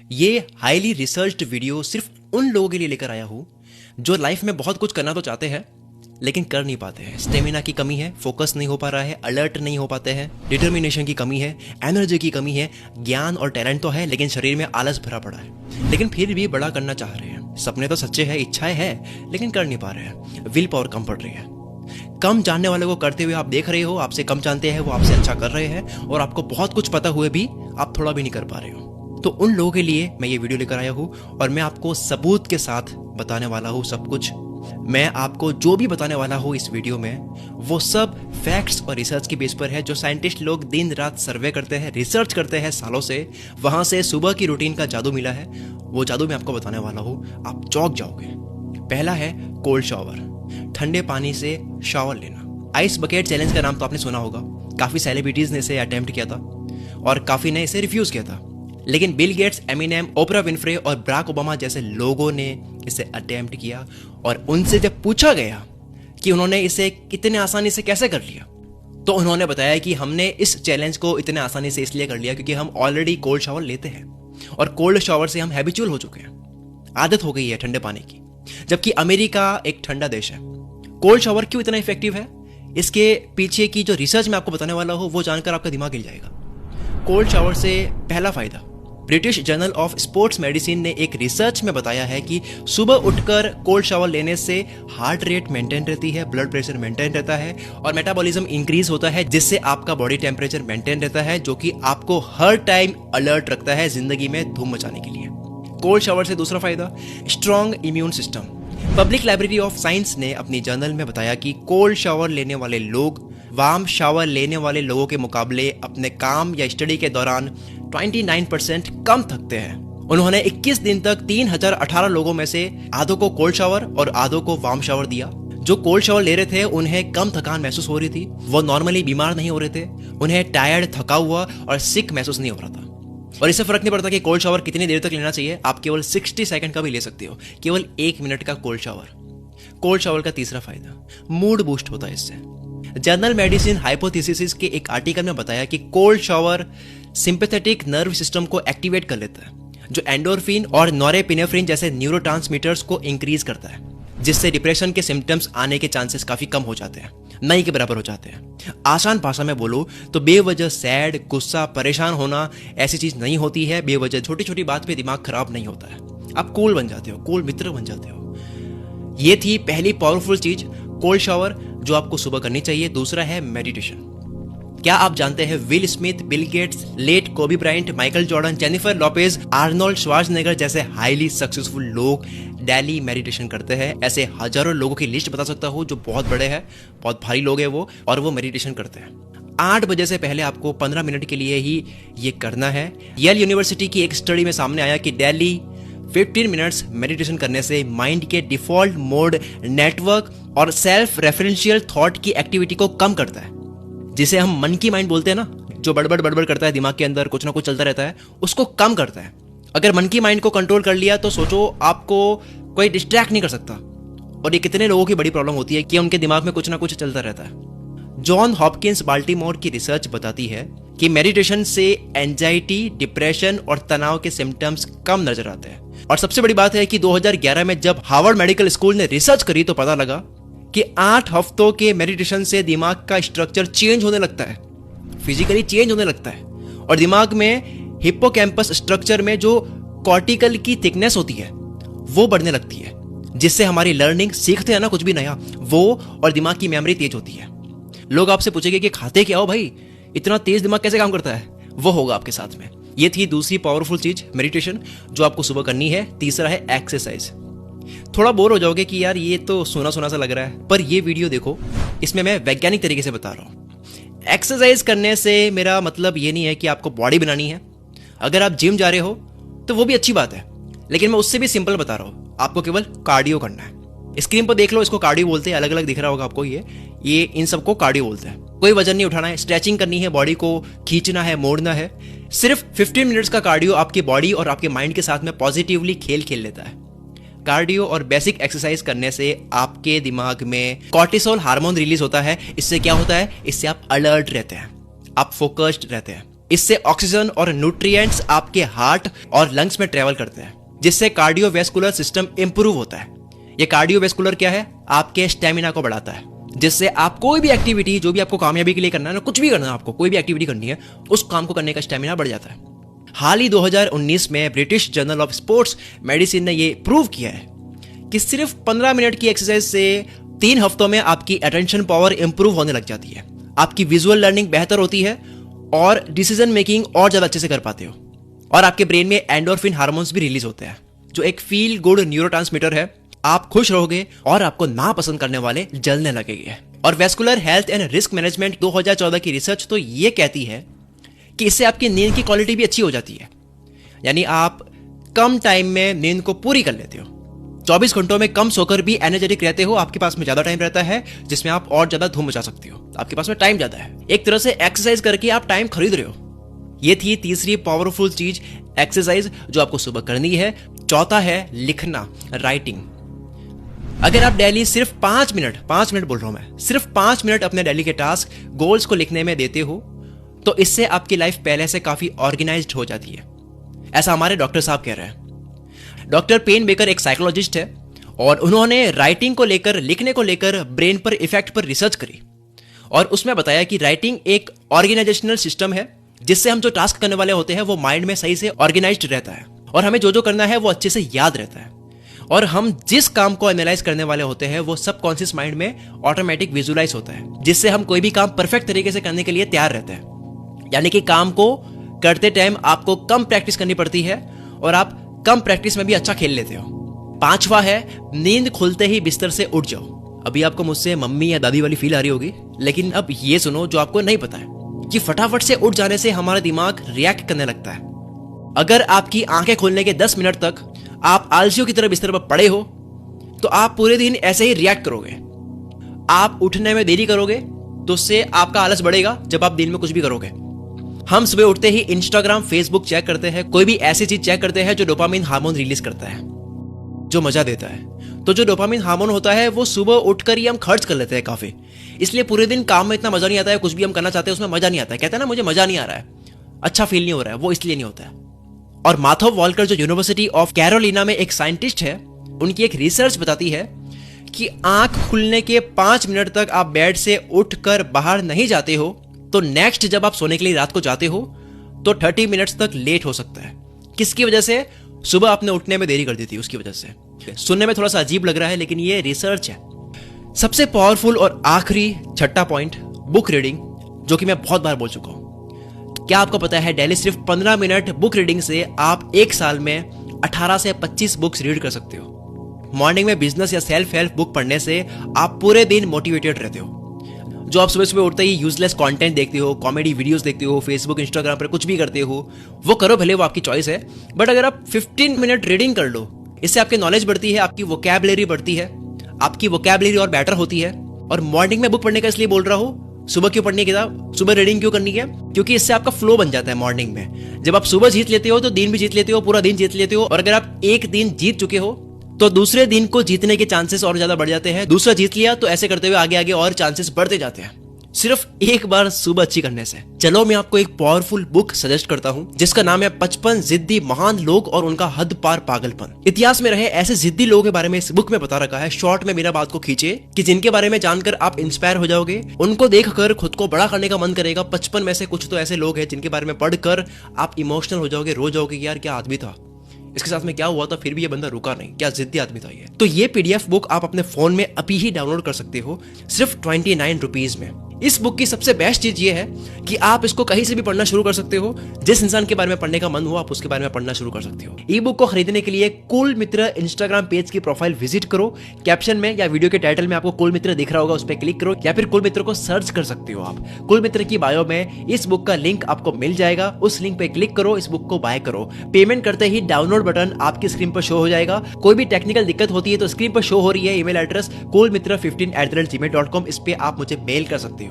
ये highly researched video सिर्फ उन लोगों के लिए लेकर आया हूँ जो लाइफ में बहुत कुछ करना तो चाहते हैं लेकिन कर नहीं पाते हैं। स्टेमिना की कमी है, फोकस नहीं हो पा रहा है, अलर्ट नहीं हो पाते हैं, डिटर्मिनेशन की कमी है, एनर्जी की कमी है, ज्ञान और टैलेंट तो है लेकिन शरीर में आलस भरा पड़ा है। लेकिन फिर भी बड़ा करना चाह रहे हैं, सपने तो सच्चे हैं, इच्छाएं हैं लेकिन कर नहीं पा रहे हैं, विल पावर कम पड़ रही है। कम जानने वाले को करते हुए आप देख रहे हो, आपसे कम जानते हैं वो आपसे अच्छा कर रहे हैं और आपको बहुत कुछ पता हुए भी आप थोड़ा भी नहीं कर पा रहे हो। तो उन लोगों के लिए मैं ये वीडियो लेकर आया हूँ और मैं आपको सबूत के साथ बताने वाला हूँ सब कुछ। मैं आपको जो भी बताने वाला हूँ इस वीडियो में वो सब फैक्ट्स और रिसर्च की बेस पर है, जो साइंटिस्ट लोग दिन रात सर्वे करते हैं, रिसर्च करते हैं सालों से, वहां से सुबह की रूटीन का जादू मिला है। वो जादू मैं आपको बताने वाला हूँ, आप चौंक जाओगे। पहला है कोल्ड शावर, ठंडे पानी से शावर लेना। आइस बकेट चैलेंज का नाम तो आपने सुना होगा, काफी सेलिब्रिटीज ने इसे अटेम्प्ट किया था और काफी ने इसे रिफ्यूज किया था, लेकिन Bill Gates, Eminem, Oprah Winfrey और बराक ओबामा जैसे लोगों ने इसे अटेम्प्ट किया और उनसे जब पूछा गया कि उन्होंने इसे कितने आसानी से कैसे कर लिया, तो उन्होंने बताया कि हमने इस चैलेंज को इतने आसानी से इसलिए कर लिया क्योंकि हम ऑलरेडी कोल्ड शावर लेते हैं और कोल्ड शावर से हम हैबिचुअल हो चुके हैं, आदत हो गई है ठंडे पानी की। जबकि अमेरिका एक ठंडा देश है। कोल्ड शावर क्यों इतना इफेक्टिव है, इसके पीछे की जो रिसर्च मैं आपको बताने वाला हूं वो जानकर आपका दिमाग हिल जाएगा। कोल्ड शावर से पहला फायदा, British journal of sports medicine ने एक रिसर्च में बताया है कि सुबह उठकर कोल्ड शावर लेने से हार्ट रेट मेंटेन रहती है, ब्लड प्रेशर मेंटेन रहता है और मेटाबॉलिज्म इंक्रीज होता है, जिससे आपका बॉडी टेम्परेचर मेंटेन रहता है, जो कि आपको हर टाइम अलर्ट रखता है जिंदगी में धूम मचाने के लिए। कोल्ड शावर से दूसरा फायदा, strong immune system. Public library of science ने अपनी जर्नल में बताया कि कोल्ड शावर लेने वाले लोग वार्म शावर लेने वाले लोगों के मुकाबले अपने काम या स्टडी के दौरान 29% कम थकते हैं। उन्होंने 21 दिन तक 3018 लोगों में से आधों को कोल्ड शावर और आधों को वार्म शावर दिया। जो कोल्ड शावर ले रहे थे उन्हें कम थकान महसूस हो रही थी, वो नॉर्मली बीमार नहीं हो रहे थे, उन्हें टायर्ड, थका हुआ और सिक महसूस नहीं हो रहा था। और इससे फर्क नहीं पड़ता कि कोल्ड शावर कितनी देर तक लेना चाहिए, आप केवल 60 सेकंड का भी ले सकते हो, केवल 1 मिनट का कोल्ड शावर। कोल्ड शावर का तीसरा फायदा, मूड बूस्ट होता है इससे। जर्नल मेडिसिन हाइपोथेसिस के एक आर्टिकल में बताया कि cold shower sympathetic nerve system को एक्टिवेट कर लेता है, जो एंडोर्फिन और नॉरेपिनेफ्रिन जैसे न्यूरोट्रांसमीटर्स को इंक्रीज करता है, जिससे डिप्रेशन के सिम्टम्स आने के चांसेस काफी कम हो जाते हैं, नहीं के बराबर हो जाते हैं। आसान भाषा में बोलो तो बेवजह सैड, गुस्सा, परेशान होना ऐसी चीज नहीं होती है। बेवजह छोटी छोटी बात पे दिमाग खराब नहीं होता है, आप कूल बन जाते हो, कूल मित्र बन जाते हो। ये थी पहली पावरफुल चीज, कोल्ड शावर, जो आपको सुबह करनी चाहिए। दूसरा है मेडिटेशन। क्या आप जानते हैं Will Smith, Bill Gates, late Kobe Bryant, Michael Jordan, Jennifer Lopez, Arnold Schwarzenegger जैसे हाईली सक्सेसफुल लोग डेली मेडिटेशन करते हैं। ऐसे हजारों लोगों की लिस्ट बता सकता हूं जो बहुत बड़े हैं, बहुत भारी लोग हैं वो, और वो मेडिटेशन करते हैं। 8 बजे से पहले आपको 15 मिनट के लिए ही ये करना है। येल यूनिवर्सिटी की एक स्टडी में सामने आया कि डेली 15 मिनट्स मेडिटेशन करने से माइंड के डिफॉल्ट मोड, नेटवर्क और सेल्फ रेफरेंशियल थॉट की एक्टिविटी को कम करता है, जिसे हम मन की माइंड बोलते हैं ना, जो बड़बड़ बड़बड़ करता है दिमाग के अंदर, कुछ ना कुछ चलता रहता है, उसको कम करता है। अगर मन की माइंड को कंट्रोल कर लिया तो सोचो आपको कोई डिस्ट्रैक्ट नहीं कर सकता। और ये कितने लोगों की बड़ी प्रॉब्लम होती है कि उनके दिमाग में कुछ ना कुछ चलता रहता है। जॉन हॉपकिंस बाल्टीमोर की रिसर्च बताती है कि मेडिटेशन से एंजाइटी, डिप्रेशन और तनाव के सिम्टम्स कम नजर आते हैं। और सबसे बड़ी बात है कि 2011 में जब हार्वर्ड मेडिकल स्कूल ने रिसर्च करी तो पता लगा कि 8 हफ्तों के मेडिटेशन से दिमाग का स्ट्रक्चर चेंज होने लगता है, फिजिकली चेंज होने लगता है, और दिमाग में हिप्पोकैम्पस स्ट्रक्चर में जो कॉर्टिकल की थिकनेस होती है वो बढ़ने लगती है, जिससे हमारी लर्निंग, सीखते हैं ना कुछ भी नया, वो और दिमाग की मेमोरी तेज होती है। लोग आपसे पूछेंगे कि खाते क्या हो भाई, इतना तेज दिमाग कैसे काम करता है, वो होगा आपके साथ में। ये थी दूसरी पावरफुल चीज, मेडिटेशन, जो आपको सुबह करनी है। तीसरा है एक्सरसाइज। थोड़ा बोर हो जाओगे कि यार ये तो सुना सुना सा लग रहा है, पर ये वीडियो देखो, इसमें मैं वैज्ञानिक तरीके से बता रहा हूं। एक्सरसाइज करने से मेरा मतलब ये नहीं है कि आपको बॉडी बनानी है। अगर आप जिम जा रहे हो तो वो भी अच्छी बात है, लेकिन मैं उससे भी सिंपल बता रहा हूं, आपको केवल कार्डियो करना है। स्क्रीन पर देख लो, इसको कार्डियो बोलते हैं, अलग अलग दिख रहा होगा आपको, ये इन सबको कार्डियो बोलते हैं। कोई वजन नहीं उठाना है, स्ट्रेचिंग करनी है, बॉडी को खींचना है, मोड़ना है। सिर्फ 15 मिनट्स का कार्डियो आपकी बॉडी और आपके माइंड के साथ में पॉजिटिवली खेल खेल लेता है। कार्डियो और बेसिक एक्सरसाइज करने से आपके दिमाग में कॉर्टिसोल हार्मोन रिलीज होता है। इससे क्या होता है, इससे आप अलर्ट रहते हैं, आप फोकस्ड रहते हैं, इससे ऑक्सीजन और न्यूट्रिएंट्स आपके हार्ट और लंग्स में ट्रेवल करते हैं, जिससे कार्डियोवैस्कुलर सिस्टम इंप्रूव होता है। ये कार्डियोवैस्कुलर क्या है? आपके स्टेमिना को बढ़ाता है, जिससे आप कोई भी एक्टिविटी, जो भी आपको कामयाबी के लिए करना है ना, कुछ भी करना है आपको, कोई भी एक्टिविटी करनी है, उस काम को करने का स्टेमिना बढ़ जाता है। हाल ही 2019 में British journal of sports medicine ने ये प्रूव किया है कि सिर्फ 15 मिनट की एक्सरसाइज से 3 हफ्तों में आपकी अटेंशन पावर इंप्रूव होने लग जाती है, आपकी विजुअल लर्निंग बेहतर होती है और डिसीजन मेकिंग और ज्यादा अच्छे से कर पाते हो। और आपके ब्रेन में एंडोर्फिन हार्मोन्स भी रिलीज होते हैं, जो एक फील गुड न्यूरोट्रांसमीटर है। आप खुश रहोगे और आपको नापसंद करने वाले जलने लगेंगे। और vascular health and risk management 2014 की रिसर्च तो ये कहती है कि इससे आपकी नींद की क्वालिटी भी अच्छी हो जाती है, यानी आप कम टाइम में नींद को पूरी कर लेते हो। 24 घंटों में कम सोकर भी एनर्जेटिक रहते हो, आपके पास में ज्यादा टाइम रहता है जिसमें आप और ज्यादा धूम मचा सकते हो, आपके पास में टाइम ज्यादा है। एक तरह से एक्सरसाइज करके आप टाइम खरीद रहे हो। ये थी तीसरी पावरफुल चीज, एक्सरसाइज, जो आपको सुबह करनी है। चौथा है लिखना, राइटिंग। अगर आप डेली सिर्फ 5 मिनट बोल रहा हूं मैं, सिर्फ 5 मिनट अपने डेली के टास्क, गोल्स को लिखने में देते हो, तो इससे आपकी लाइफ पहले से काफी ऑर्गेनाइज्ड हो जाती है। ऐसा हमारे डॉक्टर साहब कह रहे हैं। डॉक्टर पेन बेकर एक साइकोलॉजिस्ट है और उन्होंने राइटिंग को लेकर, लिखने को लेकर ब्रेन पर इफेक्ट पर रिसर्च करी और उसमें बताया कि राइटिंग एक ऑर्गेनाइजेशनल सिस्टम है, जिससे हम जो टास्क करने वाले होते हैं वो माइंड में सही से ऑर्गेनाइज्ड रहता है और हमें जो जो करना है वो अच्छे से याद रहता है। और हम जिस काम को एनालाइज करने वाले होते हैं वो सबकॉन्शियस माइंड में ऑटोमेटिक विजुलाइज होता है, जिससे हम कोई भी काम परफेक्ट तरीके से करने के लिए तैयार रहते हैं। यानी कि काम को करते टाइम आपको कम प्रैक्टिस करनी पड़ती है और आप कम प्रैक्टिस में भी अच्छा खेल लेते हो। 5वां है नींद खुलते ही बिस्तर से उठ जाओ। अभी आपको मुझसे मम्मी या दादी वाली फील आ रही होगी, लेकिन अब ये सुनो जो आपको नहीं पता है कि फटाफट से उठ जाने से हमारा दिमाग रिएक्ट करने लगता है। अगर आपकी आंखें खोलने के 10 मिनट तक आप आलसियों की तरह बिस्तर पर पड़े हो, तो आप पूरे दिन ऐसे ही रिएक्ट करोगे। आप उठने में देरी करोगे तो उससे आपका आलस बढ़ेगा जब आप दिन में कुछ भी करोगे। हम सुबह उठते ही इंस्टाग्राम, फेसबुक चेक करते हैं, कोई भी ऐसी चीज चेक करते हैं जो डोपामिन हार्मोन रिलीज करता है, जो मजा देता है। तो जो डोपामिन हार्मोन होता है वो सुबह उठकर ही हम खर्च कर लेते हैं काफी, इसलिए पूरे दिन काम में इतना मजा नहीं आता है, कुछ भी हम करना चाहते हैं उसमें मजा नहीं आता है। कहते हैं ना मुझे मजा नहीं आ रहा है, अच्छा फील नहीं हो रहा है, वो इसलिए नहीं होता है। और माथो वॉल्कर जो यूनिवर्सिटी ऑफ कैरोलिना में एक साइंटिस्ट है, उनकी एक रिसर्च बताती है कि आंख खुलने के 5 मिनट तक आप बेड से उठकर बाहर नहीं जाते हो तो नेक्स्ट जब आप सोने के लिए रात को जाते हो तो 30 मिनट्स तक लेट हो सकता है। किसकी वजह से? सुबह आपने उठने में देरी कर दी थी, उसकी वजह से। सुनने में थोड़ा सा अजीब लग रहा है लेकिन ये रिसर्च है। सबसे पावरफुल और आखिरी 6वां पॉइंट, बुक रीडिंग, जो कि मैं बहुत बार बोल चुका हूं। क्या आपको पता है डेली सिर्फ 15 मिनट बुक रीडिंग से आप 1 साल में 18 से 25 बुक्स रीड कर सकते हो। मॉर्निंग में बिजनेस या सेल्फ हेल्प बुक पढ़ने से आप पूरे दिन मोटिवेटेड रहते हो। जो आप सुबह सुबह उठते ही यूजलेस कंटेंट देखते हो, कॉमेडी वीडियोस देखते हो, फेसबुक इंस्टाग्राम पर कुछ भी करते हो, वो करो, भले वो आपकी चॉइस है। बट अगर आप 15 मिनट रीडिंग कर लो, इससे आपकी नॉलेज बढ़ती है, आपकी वोकैबुलरी बढ़ती है, आपकी वोकैबुलरी और बेटर होती है। और मॉर्निंग में बुक पढ़ने का इसलिए बोल रहा हूँ, सुबह क्यों पढ़नी है किताब, सुबह रीडिंग क्यों करनी है? क्योंकि इससे आपका फ्लो बन जाता है मॉर्निंग में। जब आप सुबह जीत लेते हो तो दिन भी जीत लेते हो, पूरा दिन जीत लेते हो। और अगर आप एक दिन जीत चुके हो तो दूसरे दिन को जीतने के चांसेस और ज्यादा बढ़ जाते हैं। दूसरा जीत लिया तो ऐसे करते हुए आगे आगे और चांसेस बढ़ते जाते हैं, सिर्फ एक बार सुबह अच्छी करने से। चलो मैं आपको एक पावरफुल बुक सजेस्ट करता हूं जिसका नाम है 55 जिद्दी महान लोग और उनका हद पार पागलपन। इतिहास में रहे ऐसे जिद्दी लोगों के बारे में इस बुक में बता रखा है। शॉर्ट में मेरा बात को खींचे कि जिनके बारे में जानकर आप इंस्पायर हो जाओगे, उनको देखकर खुद को बड़ा करने का मन करेगा। 55 में से कुछ तो ऐसे लोग हैं जिनके बारे में पढ़कर आप इमोशनल हो जाओगे, रो जाओगे कि यार क्या आदमी था, इसके साथ में क्या हुआ था फिर भी ये बंदा रुका नहीं, क्या जिद्दी आदमी था ये। तो ये पीडीएफ बुक आप अपने फोन में अभी ही डाउनलोड कर सकते हो सिर्फ 29 रुपीज में। इस बुक की सबसे बेस्ट चीज ये है कि आप इसको कहीं से भी पढ़ना शुरू कर सकते हो। जिस इंसान के बारे में पढ़ने का मन हो आप उसके बारे में पढ़ना शुरू कर सकते हो। ई बुक को खरीदने के लिए कुल मित्र इंस्टाग्राम पेज की प्रोफाइल विजिट करो। कैप्शन में या वीडियो के टाइटल में आपको कुल मित्र दिख रहा होगा, उस पर क्लिक करो, या फिर कुल मित्र को सर्च कर सकते हो आप। कुल मित्र की बायो में इस बुक का लिंक आपको मिल जाएगा, उस लिंक पे क्लिक करो, इस बुक को बाय करो। पेमेंट करते ही डाउनलोड बटन आपकी स्क्रीन पर शो हो जाएगा। कोई भी टेक्निकल दिक्कत होती है तो स्क्रीन पर शो हो रही है ईमेल एड्रेस coolmitra15@gmail.com, इस पे आप मुझे मेल कर सकते हो।